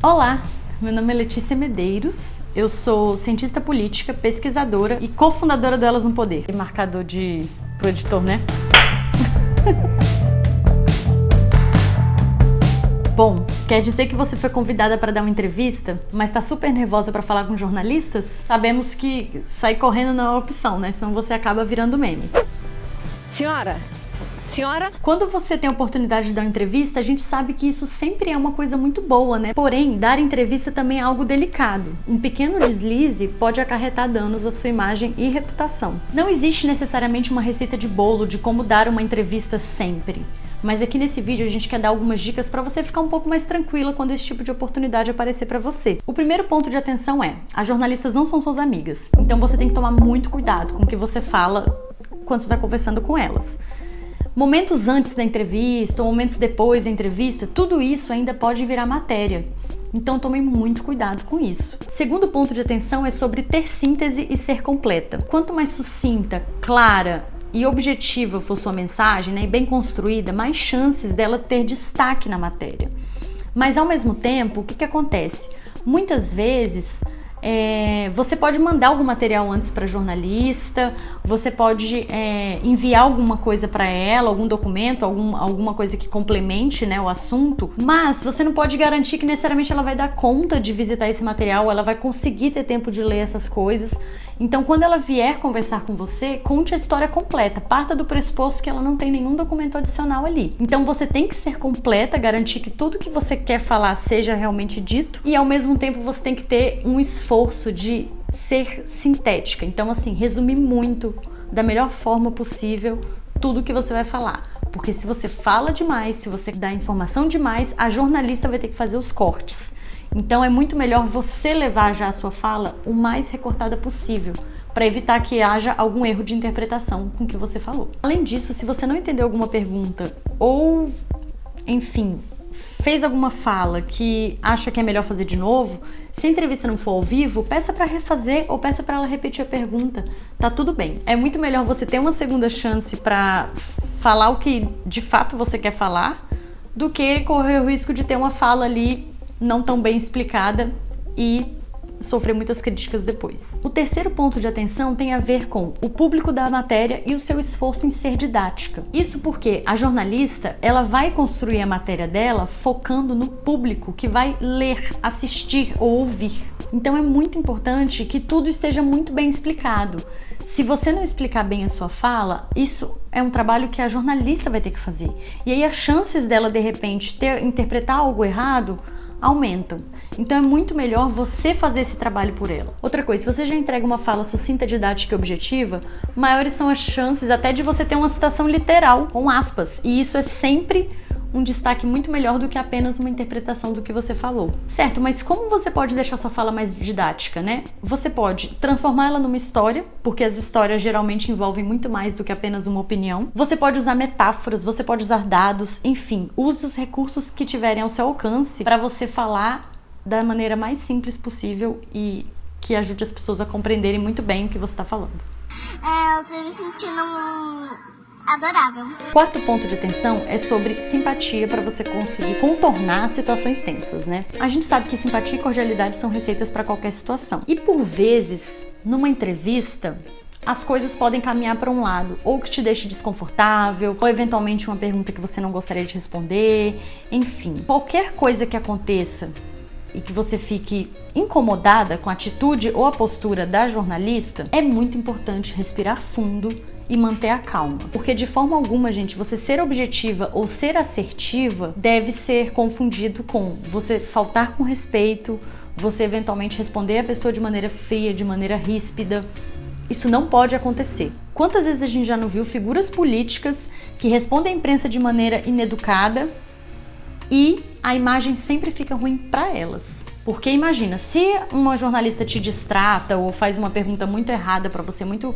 Olá, meu nome é Letícia Medeiros, eu sou cientista política, pesquisadora e cofundadora do Elas no Poder. E marcador pro editor, né? Bom, quer dizer que você foi convidada para dar uma entrevista, mas está super nervosa para falar com jornalistas? Sabemos que sair correndo não é uma opção, né? Senão você acaba virando meme. Senhora? Quando você tem a oportunidade de dar uma entrevista, a gente sabe que isso sempre é uma coisa muito boa, né? Porém, dar entrevista também é algo delicado. Um pequeno deslize pode acarretar danos à sua imagem e reputação. Não existe necessariamente uma receita de bolo de como dar uma entrevista sempre. Mas aqui nesse vídeo a gente quer dar algumas dicas para você ficar um pouco mais tranquila quando esse tipo de oportunidade aparecer para você. O primeiro ponto de atenção é: as jornalistas não são suas amigas. Então você tem que tomar muito cuidado com o que você fala quando você está conversando com elas. Momentos antes da entrevista ou momentos depois da entrevista, tudo isso ainda pode virar matéria. Então tome muito cuidado com isso. Segundo ponto de atenção é sobre ter síntese e ser completa. Quanto mais sucinta, clara e objetiva for sua mensagem, né, e bem construída, mais chances dela ter destaque na matéria. Mas ao mesmo tempo, o que acontece? Muitas vezes você pode mandar algum material antes para jornalista, você pode enviar alguma coisa para ela, algum documento, alguma coisa que complemente, né, o assunto, mas você não pode garantir que necessariamente ela vai dar conta de visitar esse material, ela vai conseguir ter tempo de ler essas coisas. Então, quando ela vier conversar com você, conte a história completa, parta do pressuposto que ela não tem nenhum documento adicional ali. Então, você tem que ser completa, garantir que tudo que você quer falar seja realmente dito, e ao mesmo tempo você tem que ter um esforço de ser sintética. Então, assim, resumir muito, da melhor forma possível, tudo que você vai falar. Porque se você fala demais, se você dá informação demais, a jornalista vai ter que fazer os cortes. Então é muito melhor você levar já a sua fala o mais recortada possível, para evitar que haja algum erro de interpretação com o que você falou. Além disso, se você não entendeu alguma pergunta ou, enfim, fez alguma fala que acha que é melhor fazer de novo, se a entrevista não for ao vivo, peça para refazer ou peça para ela repetir a pergunta. Tá tudo bem. É muito melhor você ter uma segunda chance para falar o que de fato você quer falar do que correr o risco de ter uma fala ali não tão bem explicada e sofrer muitas críticas depois. O terceiro ponto de atenção tem a ver com o público da matéria e o seu esforço em ser didática. Isso porque a jornalista, ela vai construir a matéria dela focando no público que vai ler, assistir ou ouvir. Então é muito importante que tudo esteja muito bem explicado. Se você não explicar bem a sua fala, isso é um trabalho que a jornalista vai ter que fazer. E aí as chances dela, de repente, interpretar algo errado aumentam. Então é muito melhor você fazer esse trabalho por ela. Outra coisa, se você já entrega uma fala sucinta, didática e objetiva, maiores são as chances até de você ter uma citação literal, com aspas. E isso é sempre um destaque muito melhor do que apenas uma interpretação do que você falou. Certo, mas como você pode deixar sua fala mais didática, né? Você pode transformar ela numa história, porque as histórias geralmente envolvem muito mais do que apenas uma opinião. Você pode usar metáforas, você pode usar dados, enfim, use os recursos que tiverem ao seu alcance para você falar da maneira mais simples possível e que ajude as pessoas a compreenderem muito bem o que você está falando. Eu tô me sentindo adorável. Quarto ponto de atenção é sobre simpatia para você conseguir contornar situações tensas, né? A gente sabe que simpatia e cordialidade são receitas para qualquer situação. E por vezes, numa entrevista, as coisas podem caminhar para um lado, ou que te deixe desconfortável, ou eventualmente uma pergunta que você não gostaria de responder, enfim. Qualquer coisa que aconteça e que você fique incomodada com a atitude ou a postura da jornalista, é muito importante respirar fundo e manter a calma. Porque de forma alguma, gente, você ser objetiva ou ser assertiva deve ser confundido com você faltar com respeito, você eventualmente responder a pessoa de maneira fria, de maneira ríspida. Isso não pode acontecer. Quantas vezes a gente já não viu figuras políticas que respondem à imprensa de maneira ineducada e a imagem sempre fica ruim para elas? Porque imagina, se uma jornalista te distrata ou faz uma pergunta muito errada para você, muito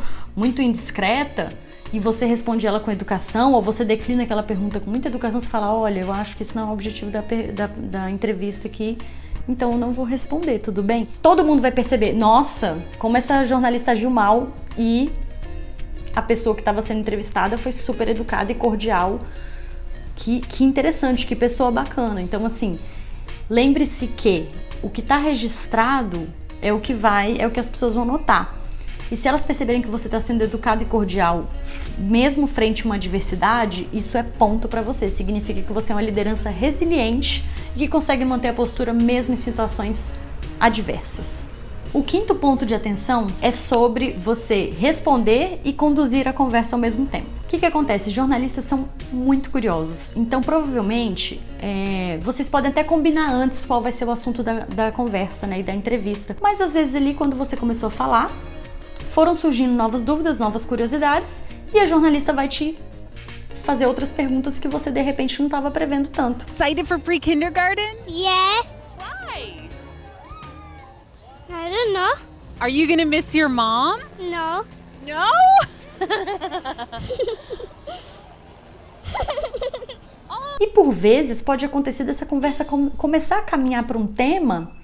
indiscreta, e você responde ela com educação, ou você declina aquela pergunta com muita educação, você fala: olha, eu acho que isso não é o objetivo da entrevista aqui, então eu não vou responder, tudo bem? Todo mundo vai perceber: nossa, como essa jornalista agiu mal, e a pessoa que estava sendo entrevistada foi super educada e cordial. Que interessante, que pessoa bacana. Então, assim, lembre-se que o que está registrado é o que as pessoas vão notar. E se elas perceberem que você está sendo educado e cordial, mesmo frente a uma adversidade, isso é ponto para você. Significa que você é uma liderança resiliente e que consegue manter a postura mesmo em situações adversas. O quinto ponto de atenção é sobre você responder e conduzir a conversa ao mesmo tempo. O que acontece? Jornalistas são muito curiosos, então provavelmente vocês podem até combinar antes qual vai ser o assunto da conversa, né, e da entrevista. Mas às vezes ali, quando você começou a falar, foram surgindo novas dúvidas, novas curiosidades, e a jornalista vai te fazer outras perguntas que você de repente não estava prevendo tanto. Excited for pre-kindergarten? Yes. Why? I don't know. Are you gonna miss your mom? No. No? E por vezes pode acontecer dessa conversa começar a caminhar para um tema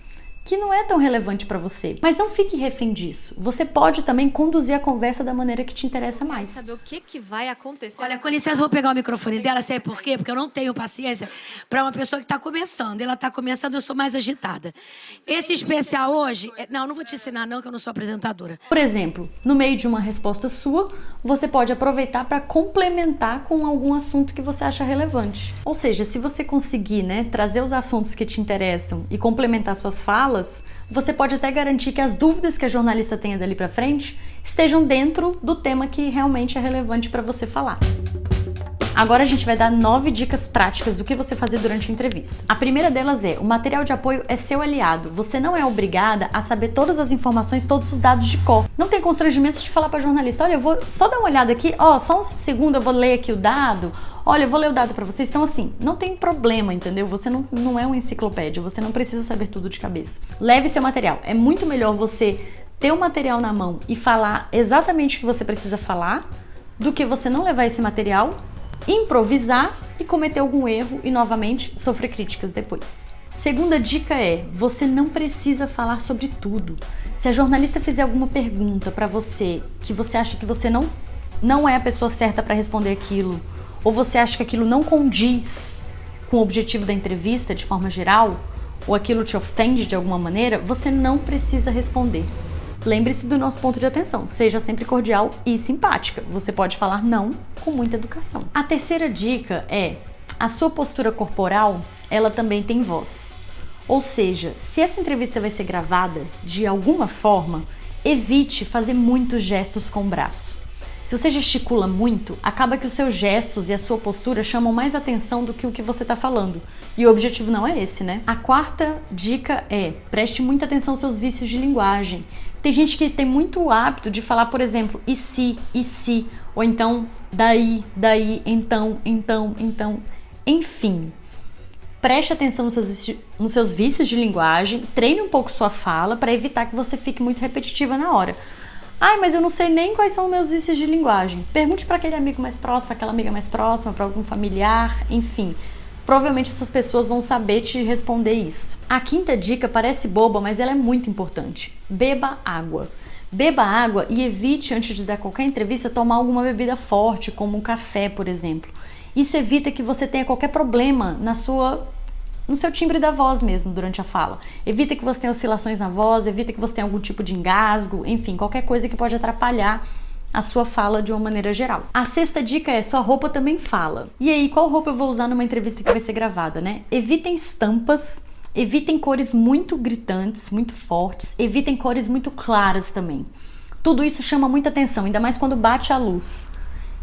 que não é tão relevante para você. Mas não fique refém disso. Você pode também conduzir a conversa da maneira que te interessa mais. Saber o que vai acontecer. Olha, com licença, eu vou pegar o microfone dela, sabe por quê? Porque eu não tenho paciência para uma pessoa que está começando. Ela está começando, eu sou mais agitada. Esse especial hoje... Não vou te ensinar não, que eu não sou apresentadora. Por exemplo, no meio de uma resposta sua, você pode aproveitar para complementar com algum assunto que você acha relevante. Ou seja, se você conseguir, trazer os assuntos que te interessam e complementar suas falas, você pode até garantir que as dúvidas que a jornalista tenha dali para frente estejam dentro do tema que realmente é relevante para você falar. Agora a gente vai dar 9 dicas práticas do que você fazer durante a entrevista. A primeira delas é: o material de apoio é seu aliado. Você não é obrigada a saber todas as informações, todos os dados de cor. Não tem constrangimento de falar para a jornalista: olha, eu vou só dar uma olhada aqui, só um segundo eu vou ler aqui o dado. Olha, eu vou ler o dado para vocês. Então assim, não tem problema, entendeu? Você não é uma enciclopédia, você não precisa saber tudo de cabeça. Leve seu material. É muito melhor você ter o material na mão e falar exatamente o que você precisa falar do que você não levar esse material, improvisar e cometer algum erro e novamente sofrer críticas depois. Segunda dica é: você não precisa falar sobre tudo. Se a jornalista fizer alguma pergunta para você que você acha que você não é a pessoa certa para responder aquilo, ou você acha que aquilo não condiz com o objetivo da entrevista de forma geral, ou aquilo te ofende de alguma maneira, você não precisa responder. Lembre-se do nosso ponto de atenção, seja sempre cordial e simpática. Você pode falar não com muita educação. A terceira dica é: a sua postura corporal, ela também tem voz. Ou seja, se essa entrevista vai ser gravada de alguma forma, evite fazer muitos gestos com o braço. Se você gesticula muito, acaba que os seus gestos e a sua postura chamam mais atenção do que o que você está falando. E o objetivo não é esse, né? A quarta dica é: preste muita atenção aos seus vícios de linguagem. Tem gente que tem muito hábito de falar, por exemplo, e se, ou então daí, então. Enfim, preste atenção nos seus vícios de linguagem, treine um pouco sua fala para evitar que você fique muito repetitiva na hora. Ai, mas eu não sei nem quais são os meus vícios de linguagem. Pergunte para aquele amigo mais próximo, para aquela amiga mais próxima, para algum familiar, enfim. Provavelmente essas pessoas vão saber te responder isso. A quinta dica parece boba, mas ela é muito importante. Beba água. Beba água e evite, antes de dar qualquer entrevista, tomar alguma bebida forte, como um café, por exemplo. Isso evita que você tenha qualquer problema no seu timbre da voz mesmo durante a fala. Evita que você tenha oscilações na voz, evita que você tenha algum tipo de engasgo, enfim, qualquer coisa que pode atrapalhar a sua fala de uma maneira geral. A sexta dica é: sua roupa também fala. E aí, qual roupa eu vou usar numa entrevista que vai ser gravada, né? Evitem estampas, evitem cores muito gritantes, muito fortes, evitem cores muito claras também. Tudo isso chama muita atenção, ainda mais quando bate a luz.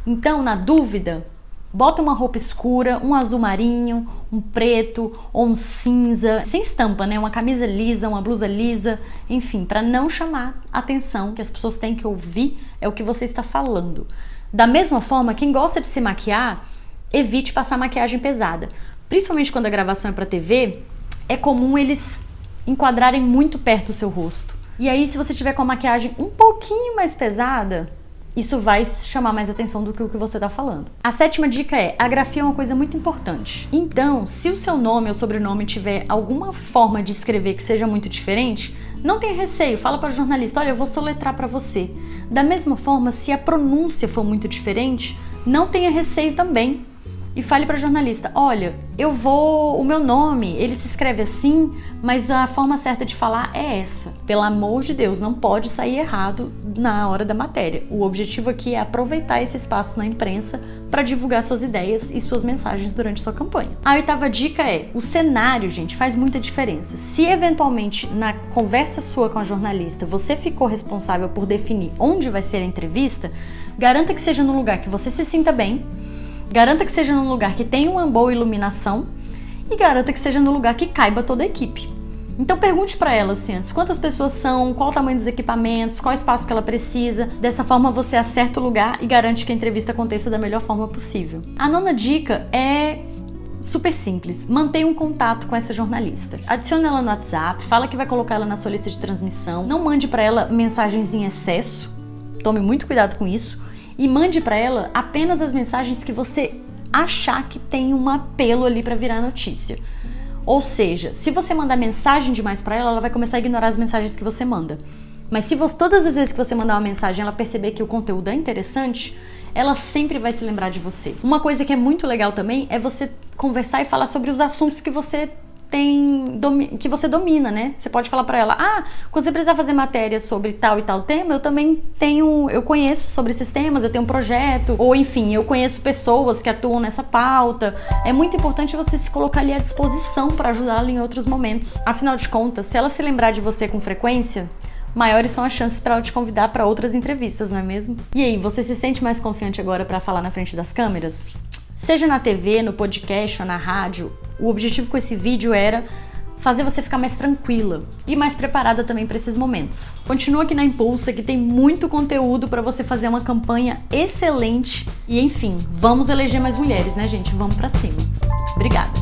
Então, na dúvida, bota uma roupa escura, um azul marinho, um preto ou um cinza, sem estampa, né? Uma camisa lisa, uma blusa lisa, enfim, para não chamar a atenção, que as pessoas têm que ouvir é o que você está falando. Da mesma forma, quem gosta de se maquiar, evite passar maquiagem pesada. Principalmente quando a gravação é para TV, é comum eles enquadrarem muito perto do seu rosto. E aí, se você tiver com a maquiagem um pouquinho mais pesada, isso vai chamar mais atenção do que o que você está falando. A sétima dica é: a grafia é uma coisa muito importante. Então, se o seu nome ou sobrenome tiver alguma forma de escrever que seja muito diferente, não tenha receio, fala para o jornalista: olha, eu vou soletrar para você. Da mesma forma, se a pronúncia for muito diferente, não tenha receio também. e fale para a jornalista: olha, o meu nome, ele se escreve assim, mas a forma certa de falar é essa. Pelo amor de Deus, não pode sair errado na hora da matéria. O objetivo aqui é aproveitar esse espaço na imprensa para divulgar suas ideias e suas mensagens durante sua campanha. A 8ª dica é: o cenário, gente, faz muita diferença. Se eventualmente na conversa sua com a jornalista você ficou responsável por definir onde vai ser a entrevista, garanta que seja num lugar que você se sinta bem, garanta que seja num lugar que tenha uma boa iluminação e garanta que seja num lugar que caiba toda a equipe. Então pergunte para ela assim antes: quantas pessoas são, qual o tamanho dos equipamentos, qual o espaço que ela precisa. Dessa forma você acerta o lugar e garante que a entrevista aconteça da melhor forma possível. A 9ª dica é super simples: mantenha um contato com essa jornalista. Adicione ela no WhatsApp, fala que vai colocar ela na sua lista de transmissão, não mande para ela mensagens em excesso, tome muito cuidado com isso, e mande para ela apenas as mensagens que você achar que tem um apelo ali para virar notícia. Ou seja, se você mandar mensagem demais para ela, ela vai começar a ignorar as mensagens que você manda. Mas se todas as vezes que você mandar uma mensagem ela perceber que o conteúdo é interessante, ela sempre vai se lembrar de você. Uma coisa que é muito legal também é você conversar e falar sobre os assuntos que você domina, né? Você pode falar pra ela: quando você precisar fazer matéria sobre tal e tal tema, eu conheço sobre esses temas, eu tenho um projeto, ou enfim, eu conheço pessoas que atuam nessa pauta. É muito importante você se colocar ali à disposição para ajudá-la em outros momentos. Afinal de contas, se ela se lembrar de você com frequência, maiores são as chances para ela te convidar para outras entrevistas, não é mesmo? E aí, você se sente mais confiante agora para falar na frente das câmeras? Seja na TV, no podcast ou na rádio, o objetivo com esse vídeo era fazer você ficar mais tranquila e mais preparada também para esses momentos. Continua aqui na Impulsa, que tem muito conteúdo para você fazer uma campanha excelente. E enfim, vamos eleger mais mulheres, né, gente? Vamos para cima. Obrigada!